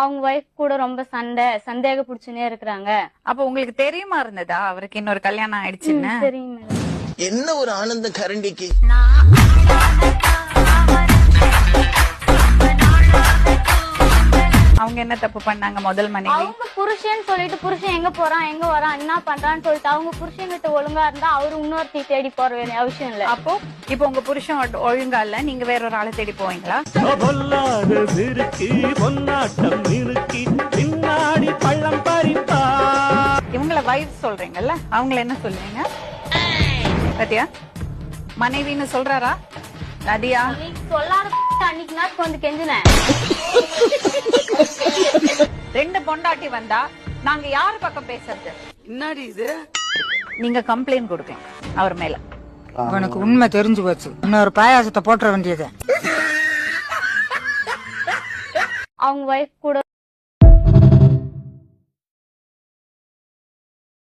அவங்க வைஃப் கூட ரொம்ப சந்தேக புடிச்சுனே இருக்கிறாங்க. அப்ப உங்களுக்கு தெரியுமா இருந்ததா அவருக்கு இன்னொரு கல்யாணம் ஆயிடுச்சுன்னு? தெரியும் மேடம். என்ன ஒரு ஆனந்த கரண்டிக்கு. அவங்க என்ன தப்பு பண்ணாங்க முதல் மனைவி? அவங்க புருஷன் சொல்லிட்டு புருஷன் எங்க போறான் எங்க வரான் என்ன பண்றான்னு சொல்லிட்டு அவங்க புருஷன் கிட்ட ஒழுங்கா இருந்தா அவரு இன்னொருத்தி தேடி போற வேண்டிய அவசியம் இல்ல. அப்போ இப்ப உங்க புருஷன் ஒழுங்கா இல்ல, நீங்க வேற ஒரு ஆளை தேடி போவீங்களா? இவங்கள வைஃப் சொல்றீங்கல்ல, அவங்கள என்ன சொல்லுவீங்க? சத்யா மனைவின்னு சொல்றாரா? நதியா சொல்லாத அன்னைக்கு நாட்டுக்கு வந்து கெஞ்சினேன். 2 பொண்டாட்டி வந்தா நாங்க யாரு பக்கம் பேசுறது? என்னடி இது? நீங்க கம்ப்ளைண்ட் கொடுக்கலாம் அவர் மேல. உனக்கு உண்மை தெரிஞ்சு போச்சு, இன்னொரு பாயாசத்தை போட்டுற வேண்டியது. அவங்க வைஃப் கூட